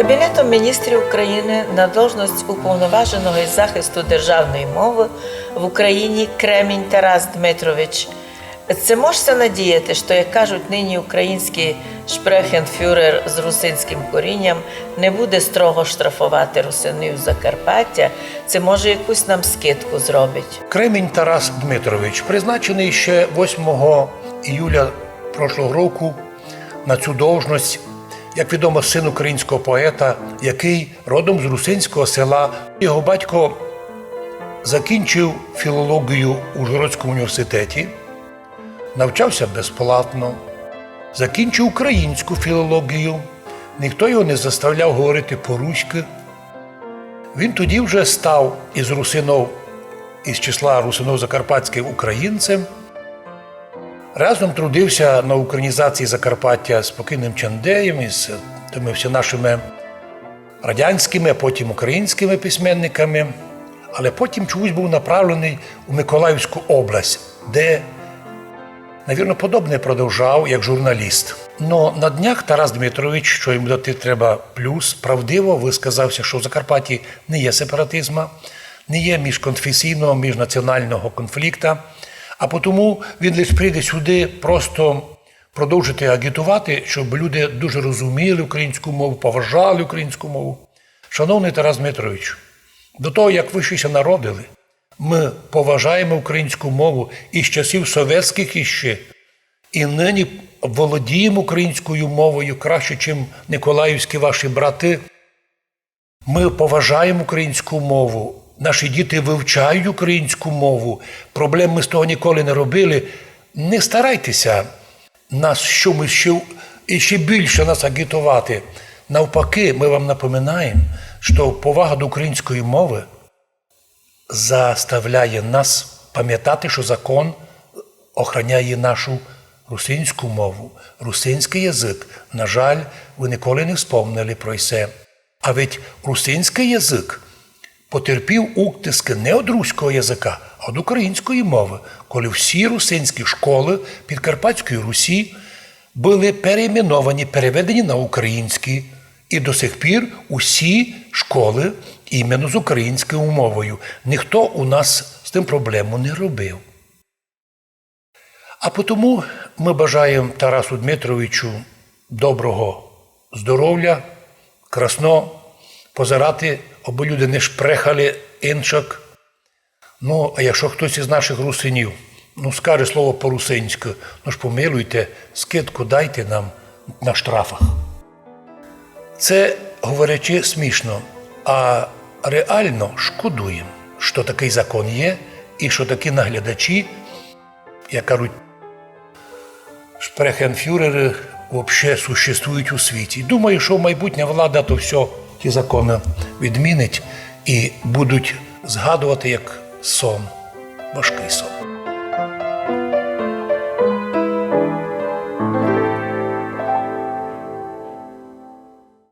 Кабінетом міністрів України на должність уповноваженого із захисту державної мови в Україні Кремінь Тарас Дмитрович. Це можна надіяти, що, як кажуть нині український шпрехенфюрер з русинським корінням, не буде строго штрафувати русинів Закарпаття, це може якусь нам скидку зробить. Кремінь Тарас Дмитрович призначений ще 8 іюля прошлого року на цю должність, як відомо, син українського поета, який родом з русинського села. Його батько закінчив філологію у Ужгородському університеті, навчався безплатно, закінчив українську філологію, ніхто його не заставляв говорити по-руськи. Він тоді вже став із числа русинов закарпатських українцем, разом трудився на українізації Закарпаття з покійним Чандеєм, із тими всіма нашими радянськими, а потім українськими письменниками, але потім чомусь був направлений у Миколаївську область, де, навірно, подобне продовжав як журналіст. Но на днях Тарас Дмитрович, що йому дати треба плюс, правдиво висказався, що в Закарпатті не є сепаратизму, не є міжконфесійного, міжнаціонального конфлікту, а тому він лише прийде сюди просто продовжити агітувати, щоб люди дуже розуміли українську мову, поважали українську мову. Шановний Тарас Дмитрович, до того, як ви ще народили, ми поважаємо українську мову і з часів совєтських іще, і нині володіємо українською мовою краще, ніж Николаївські ваші брати. Ми поважаємо українську мову. Наші діти вивчають українську мову. Проблем ми з того ніколи не робили. Не старайтеся нас ще більше нас агітувати. Навпаки, ми вам напоминаємо, що повага до української мови заставляє нас пам'ятати, що закон охороняє нашу русинську мову, русинський язик. На жаль, ви ніколи не вспомнили про це. А ведь русинський язик потерпів утиски не від руського язика, а від української мови, коли всі русинські школи Підкарпатської Русі були перейменовані, переведені на українські. І до сих пір усі школи іменно з українською мовою. Ніхто у нас з тим проблему не робив. А тому ми бажаємо Тарасу Дмитровичу доброго здоров'я, красно позирати, аби люди не шпрехали інших. Ну, а якщо хтось із наших русинів, скаже слово по-русинськи, ж помилуйте, скидку дайте нам на штрафах. Це, говорячи, смішно, а реально шкодуємо, що такий закон є і що такі наглядачі, як кажуть, шпрехенфюрери взагалі существують у світі. Думаю, що майбутня влада то все, ті закони відмінить і будуть згадувати як сон, важкий сон.